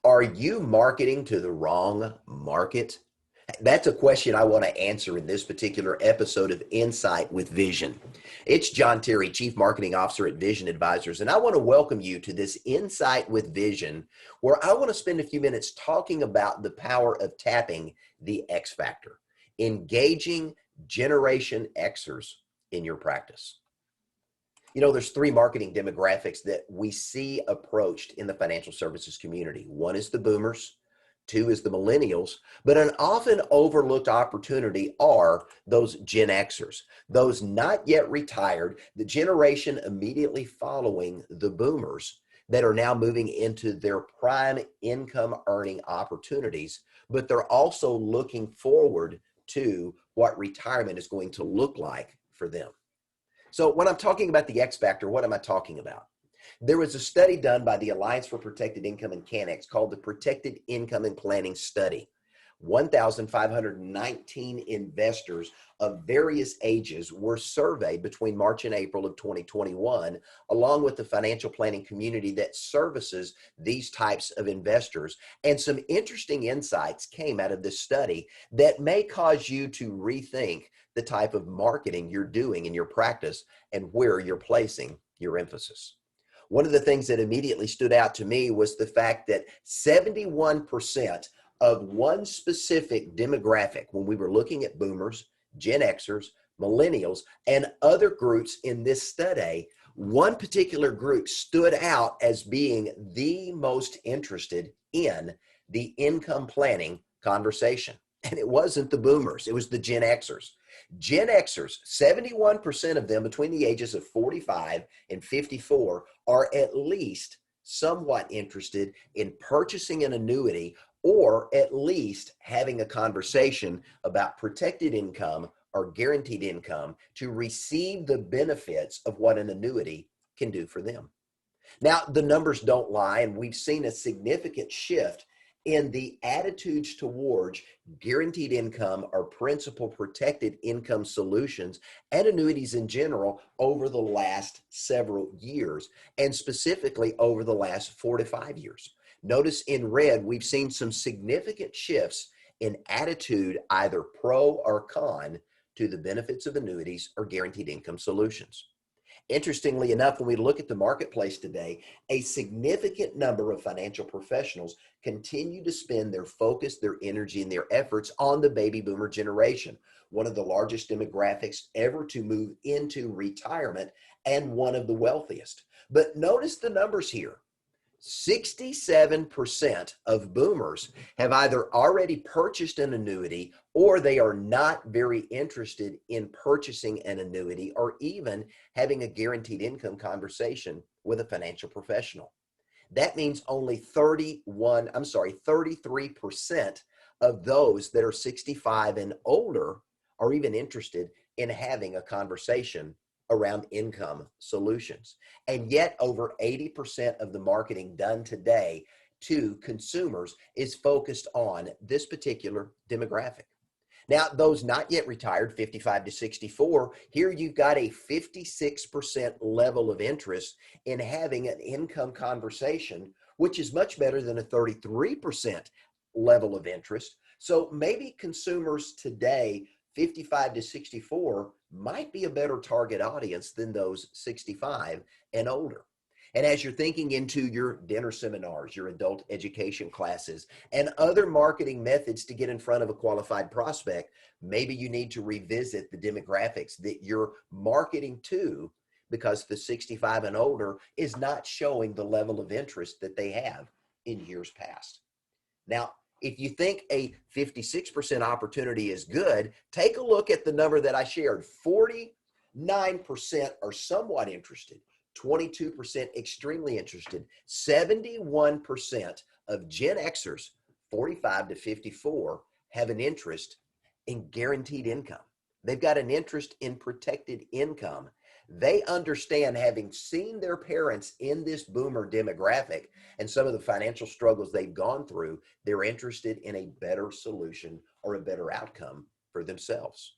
Are you marketing to the wrong market? That's a question I want to answer in this particular episode of Insight with Vision. It's John Terry, Chief Marketing Officer at Vision Advisors, and I want to welcome you to this Insight with Vision, where I want to spend a few minutes talking about the power of tapping the X factor, engaging Generation Xers in your practice. You know, there's three marketing demographics that we see approached in the financial services community. One is the boomers, two is the millennials, but an often overlooked opportunity are those Gen Xers, those not yet retired, the generation immediately following the boomers that are now moving into their prime income earning opportunities, but they're also looking forward to what retirement is going to look like for them. So when I'm talking about the X factor, what am I talking about? There was a study done by the Alliance for Protected Income and CanX called the Protected Income and Planning Study. 1,519 investors of various ages were surveyed between March and April of 2021, along with the financial planning community that services these types of investors. And some interesting insights came out of this study that may cause you to rethink the type of marketing you're doing in your practice and where you're placing your emphasis. One of the things that immediately stood out to me was the fact that 71% of one specific demographic, when we were looking at boomers, Gen Xers, millennials, and other groups in this study, one particular group stood out as being the most interested in the income planning conversation. And it wasn't the boomers, it was the Gen Xers. Gen Xers, 71% of them between the ages of 45 and 54 are at least somewhat interested in purchasing an annuity or at least having a conversation about protected income or guaranteed income to receive the benefits of what an annuity can do for them. Now, the numbers don't lie, and we've seen a significant shift in the attitudes towards guaranteed income or principal protected income solutions and annuities in general over the last several years, and specifically over the last 4 to 5 years. Notice in red, we've seen some significant shifts in attitude, either pro or con, to the benefits of annuities or guaranteed income solutions. Interestingly enough, when we look at the marketplace today, a significant number of financial professionals continue to spend their focus, their energy, and their efforts on the baby boomer generation, one of the largest demographics ever to move into retirement and one of the wealthiest. But notice the numbers here. 67% of boomers have either already purchased an annuity or they are not very interested in purchasing an annuity or even having a guaranteed income conversation with a financial professional. That means only 33% of those that are 65 and older are even interested in having a conversation around income solutions. And yet over 80% of the marketing done today to consumers is focused on this particular demographic. Now, those not yet retired, 55 to 64, here you've got a 56% level of interest in having an income conversation, which is much better than a 33% level of interest. So maybe consumers today, 55 to 64, might be a better target audience than those 65 and older. And as you're thinking into your dinner seminars, your adult education classes, and other marketing methods to get in front of a qualified prospect, maybe you need to revisit the demographics that you're marketing to, because the 65 and older is not showing the level of interest that they have in years past. Now, if you think a 56% opportunity is good, take a look at the number that I shared. 49% are somewhat interested, 22% extremely interested, 71% of Gen Xers, 45 to 54, have an interest in guaranteed income. They've got an interest in protected income. They understand, having seen their parents in this boomer demographic and some of the financial struggles they've gone through, they're interested in a better solution or a better outcome for themselves.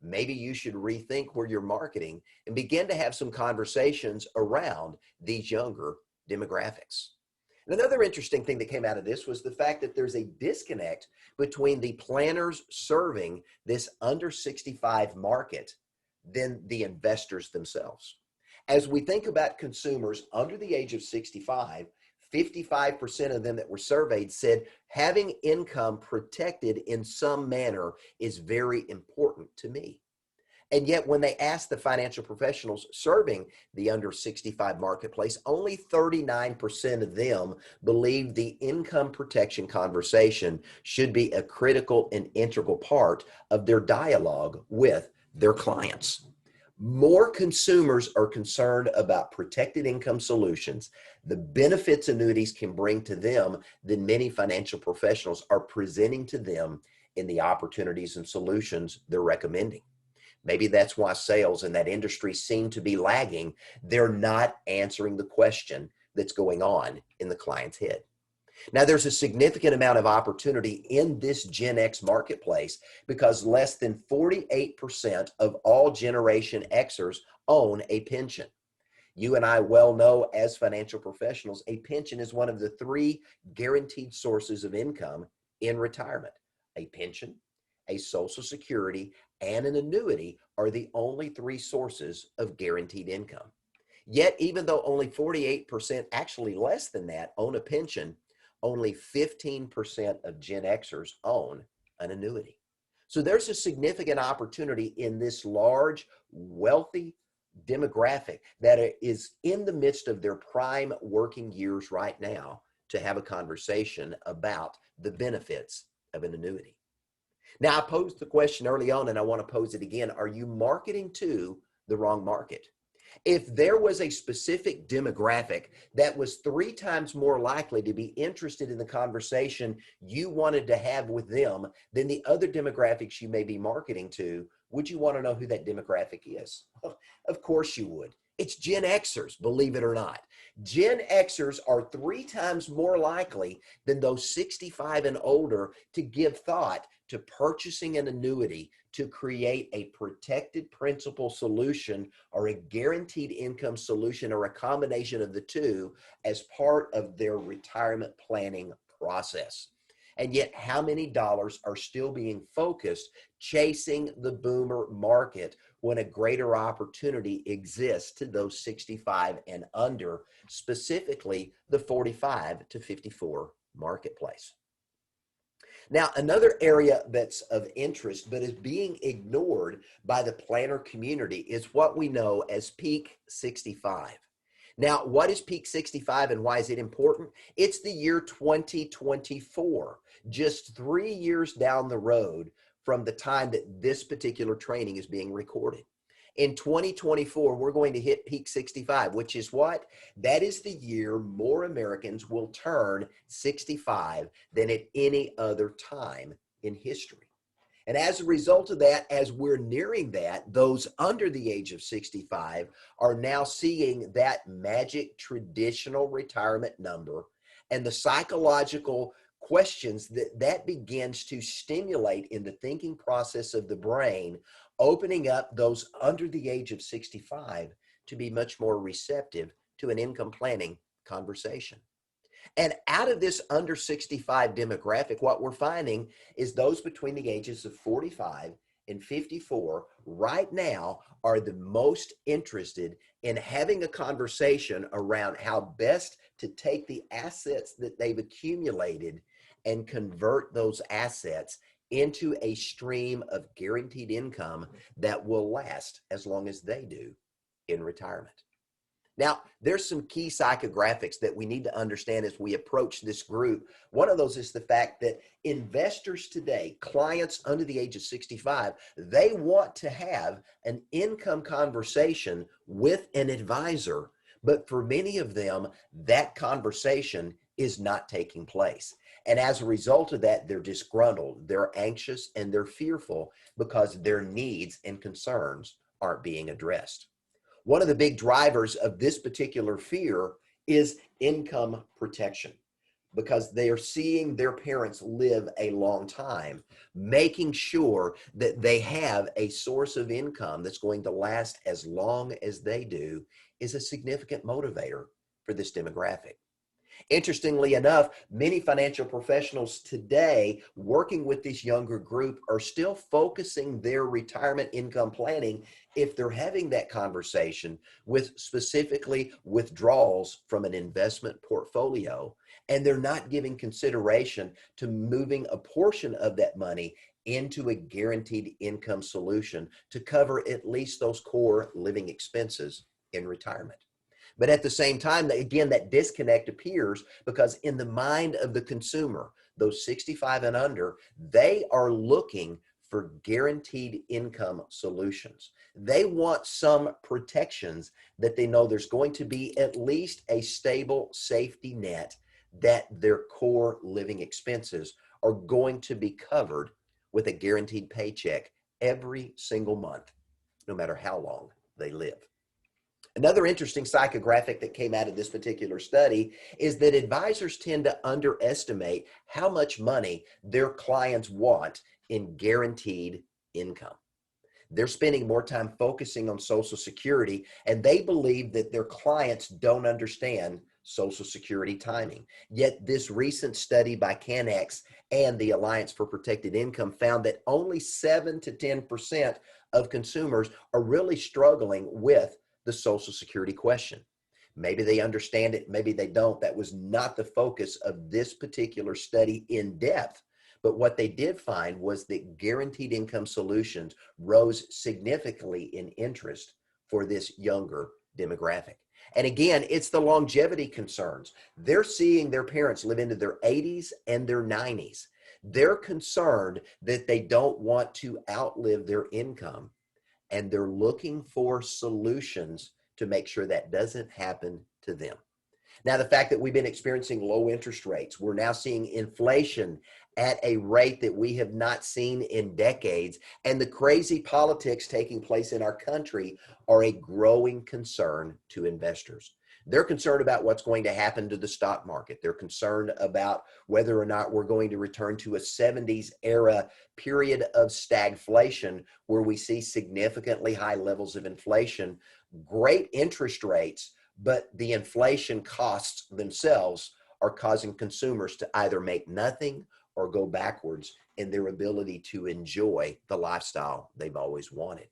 Maybe you should rethink where you're marketing and begin to have some conversations around these younger demographics. And another interesting thing that came out of this was the fact that there's a disconnect between the planners serving this under 65 market than the investors themselves. As we think about consumers under the age of 65, 55% of them that were surveyed said having income protected in some manner is very important to me. And yet, when they asked the financial professionals serving the under 65 marketplace, only 39% of them believed the income protection conversation should be a critical and integral part of their dialogue with their clients. More consumers are concerned about protected income solutions, the benefits annuities can bring to them, than many financial professionals are presenting to them in the opportunities and solutions they're recommending. Maybe that's why sales in that industry seem to be lagging. They're not answering the question that's going on in the client's head. Now, there's a significant amount of opportunity in this Gen X marketplace because less than 48% of all Generation Xers own a pension. You and I well know as financial professionals, a pension is one of the three guaranteed sources of income in retirement. A pension, a Social Security, and an annuity are the only three sources of guaranteed income. Yet, even though only 48%, actually less than that, own a pension, only 15% of Gen Xers own an annuity. So there's a significant opportunity in this large, wealthy demographic that is in the midst of their prime working years right now to have a conversation about the benefits of an annuity. Now, I posed the question early on, and I want to pose it again. Are you marketing to the wrong market? If there was a specific demographic that was 3 times more likely to be interested in the conversation you wanted to have with them than the other demographics you may be marketing to, would you want to know who that demographic is? Of course you would. It's Gen Xers, believe it or not. Gen Xers are 3 times more likely than those 65 and older to give thought to purchasing an annuity to create a protected principal solution or a guaranteed income solution or a combination of the two as part of their retirement planning process. And yet, how many dollars are still being focused chasing the boomer market when a greater opportunity exists to those 65 and under, specifically the 45 to 54 marketplace? Now, another area that's of interest but is being ignored by the planner community is what we know as Peak 65. Now, what is Peak 65 and why is it important? It's the year 2024, just 3 years down the road from the time that this particular training is being recorded. In 2024, we're going to hit Peak 65, which is what? That is the year more Americans will turn 65 than at any other time in history. And as a result of that, as we're nearing that, those under the age of 65 are now seeing that magic traditional retirement number and the psychological questions that begins to stimulate in the thinking process of the brain, opening up those under the age of 65 to be much more receptive to an income planning conversation. And out of this under 65 demographic, what we're finding is those between the ages of 45 and 54 right now are the most interested in having a conversation around how best to take the assets that they've accumulated and convert those assets into a stream of guaranteed income that will last as long as they do in retirement. Now, there's some key psychographics that we need to understand as we approach this group. One of those is the fact that investors today, clients under the age of 65, they want to have an income conversation with an advisor, but for many of them, that conversation is not taking place. And as a result of that, they're disgruntled, they're anxious, and they're fearful because their needs and concerns aren't being addressed. One of the big drivers of this particular fear is income protection, because they are seeing their parents live a long time. Making sure that they have a source of income that's going to last as long as they do is a significant motivator for this demographic. Interestingly enough, many financial professionals today working with this younger group are still focusing their retirement income planning, if they're having that conversation, with specifically withdrawals from an investment portfolio, and they're not giving consideration to moving a portion of that money into a guaranteed income solution to cover at least those core living expenses in retirement. But at the same time, again, that disconnect appears because in the mind of the consumer, those 65 and under, they are looking for guaranteed income solutions. They want some protections that they know there's going to be at least a stable safety net, that their core living expenses are going to be covered with a guaranteed paycheck every single month, no matter how long they live. Another interesting psychographic that came out of this particular study is that advisors tend to underestimate how much money their clients want in guaranteed income. They're spending more time focusing on Social Security, and they believe that their clients don't understand Social Security timing. Yet this recent study by CanX and the Alliance for Protected Income found that only 7 to 10% of consumers are really struggling with the Social Security question. Maybe they understand it, maybe they don't. That was not the focus of this particular study in depth. But what they did find was that guaranteed income solutions rose significantly in interest for this younger demographic. And again, it's the longevity concerns. They're seeing their parents live into their 80s and their 90s. They're concerned that they don't want to outlive their income, and they're looking for solutions to make sure that doesn't happen to them. Now, the fact that we've been experiencing low interest rates, we're now seeing inflation at a rate that we have not seen in decades, and the crazy politics taking place in our country are a growing concern to investors. They're concerned about what's going to happen to the stock market. They're concerned about whether or not we're going to return to a 70s era period of stagflation where we see significantly high levels of inflation, great interest rates, but the inflation costs themselves are causing consumers to either make nothing or go backwards in their ability to enjoy the lifestyle they've always wanted.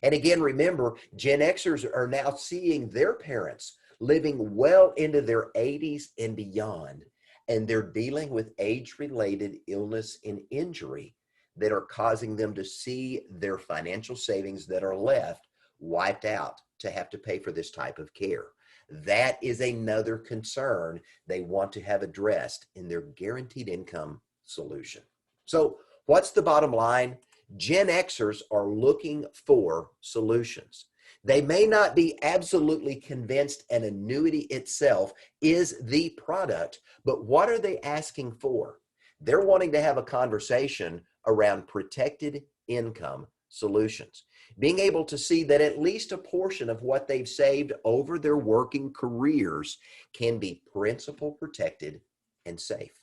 And again, remember, Gen Xers are now seeing their parents living well into their 80s and beyond, and they're dealing with age-related illness and injury that are causing them to see their financial savings that are left wiped out to have to pay for this type of care. That is another concern they want to have addressed in their guaranteed income solution. So what's the bottom line? Gen Xers are looking for solutions. They may not be absolutely convinced an annuity itself is the product, but what are they asking for? They're wanting to have a conversation around protected income solutions, being able to see that at least a portion of what they've saved over their working careers can be principal protected and safe.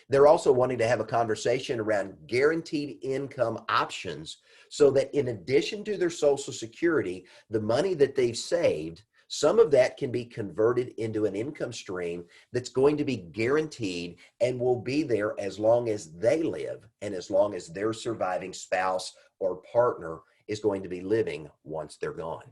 They're also wanting to have a conversation around guaranteed income options so that in addition to their Social Security, the money that they've saved, some of that can be converted into an income stream that's going to be guaranteed and will be there as long as they live and as long as their surviving spouse or partner is going to be living once they're gone.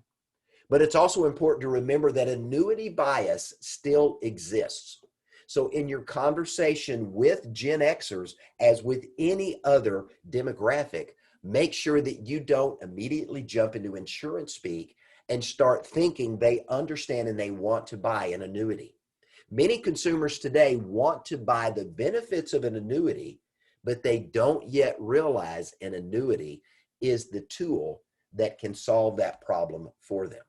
But it's also important to remember that annuity bias still exists. So in your conversation with Gen Xers, as with any other demographic, make sure that you don't immediately jump into insurance speak and start thinking they understand and they want to buy an annuity. Many consumers today want to buy the benefits of an annuity, but they don't yet realize an annuity is the tool that can solve that problem for them.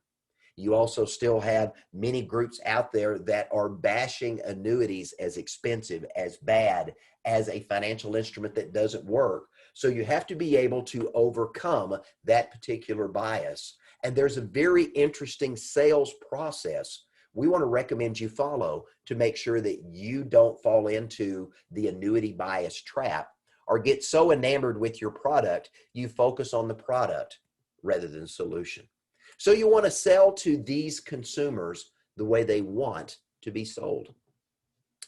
You also still have many groups out there that are bashing annuities as expensive, as bad, as a financial instrument that doesn't work. So you have to be able to overcome that particular bias. And there's a very interesting sales process we want to recommend you follow to make sure that you don't fall into the annuity bias trap or get so enamored with your product, you focus on the product rather than solution. So you want to sell to these consumers the way they want to be sold.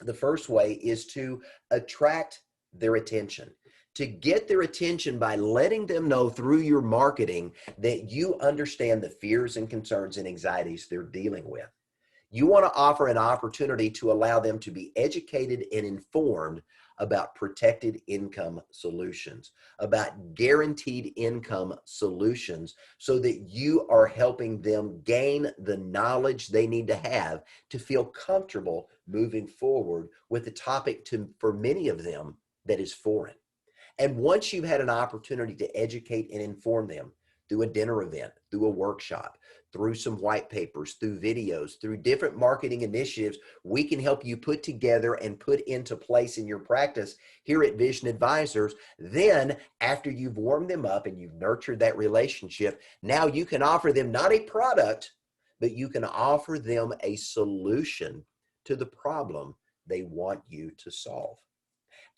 The first way is to attract their attention, to get their attention by letting them know through your marketing that you understand the fears and concerns and anxieties they're dealing with. You want to offer an opportunity to allow them to be educated and informed about protected income solutions, about guaranteed income solutions, so that you are helping them gain the knowledge they need to have to feel comfortable moving forward with a topic for many of them that is foreign. And once you've had an opportunity to educate and inform them through a dinner event, through a workshop, through some white papers, through videos, through different marketing initiatives, we can help you put together and put into place in your practice here at Vision Advisors. Then, after you've warmed them up and you've nurtured that relationship, now you can offer them not a product, but you can offer them a solution to the problem they want you to solve.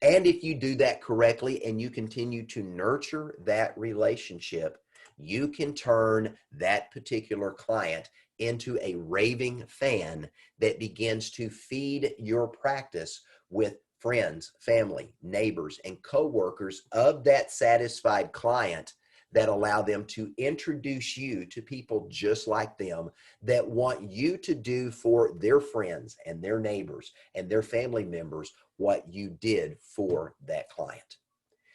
And if you do that correctly and you continue to nurture that relationship, you can turn that particular client into a raving fan that begins to feed your practice with friends, family, neighbors, and coworkers of that satisfied client that allow them to introduce you to people just like them that want you to do for their friends and their neighbors and their family members what you did for that client.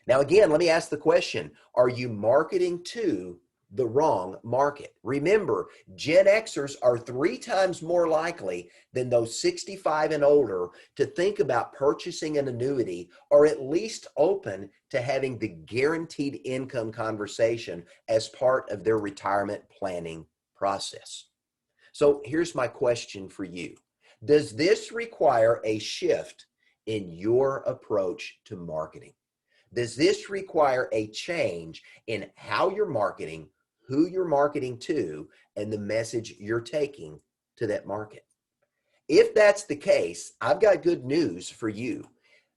Now, again, let me ask the question, are you marketing to the wrong market? Remember, Gen Xers are 3 times more likely than those 65 and older to think about purchasing an annuity, or at least open to having the guaranteed income conversation as part of their retirement planning process. So here's my question for you. Does this require a shift in your approach to marketing? Does this require a change in how you're marketing, who you're marketing to, and the message you're taking to that market? If that's the case, I've got good news for you.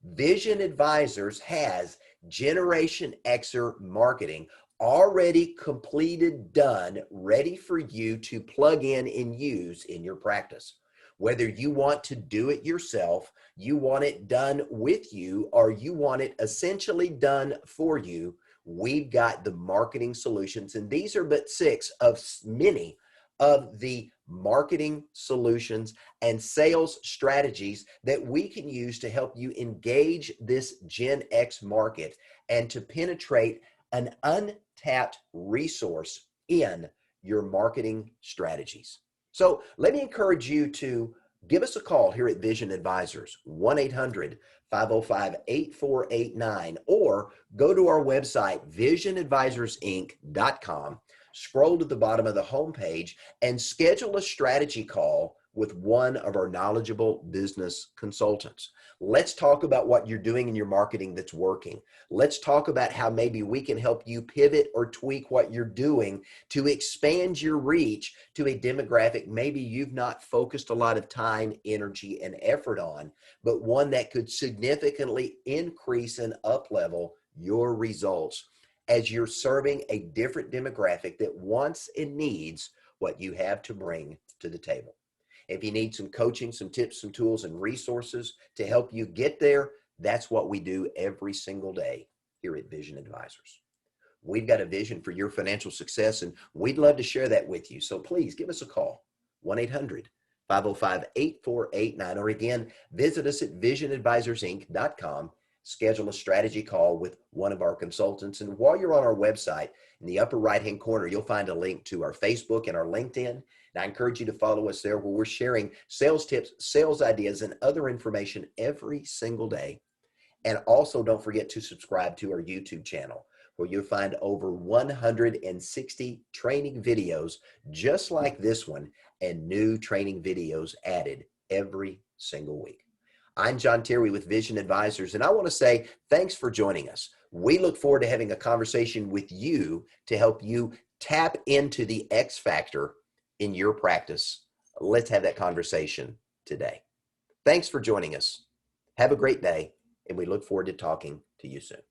Vision Advisors has Generation Xer marketing already completed, done, ready for you to plug in and use in your practice. Whether you want to do it yourself, you want it done with you, or you want it essentially done for you, we've got the marketing solutions. And these are but 6 of many of the marketing solutions and sales strategies that we can use to help you engage this Gen X market and to penetrate an untapped resource in your marketing strategies. So let me encourage you to give us a call here at Vision Advisors, 1-800-505-8489, or go to our website, visionadvisorsinc.com, scroll to the bottom of the homepage, and schedule a strategy call with one of our knowledgeable business consultants. Let's talk about what you're doing in your marketing that's working. Let's talk about how maybe we can help you pivot or tweak what you're doing to expand your reach to a demographic maybe you've not focused a lot of time, energy, and effort on, but one that could significantly increase and up-level your results as you're serving a different demographic that wants and needs what you have to bring to the table. If you need some coaching, some tips, some tools, and resources to help you get there, that's what we do every single day here at Vision Advisors. We've got a vision for your financial success, and we'd love to share that with you. So please give us a call, 1-800-505-8489, or again, visit us at visionadvisorsinc.com. Schedule a strategy call with one of our consultants. And while you're on our website, in the upper right-hand corner, you'll find a link to our Facebook and our LinkedIn. And I encourage you to follow us there, where we're sharing sales tips, sales ideas, and other information every single day. And also don't forget to subscribe to our YouTube channel, where you'll find over 160 training videos just like this one, and new training videos added every single week. I'm John Terry with Vision Advisors, and I want to say thanks for joining us. We look forward to having a conversation with you to help you tap into the X factor in your practice. Let's have that conversation today. Thanks for joining us. Have a great day, and we look forward to talking to you soon.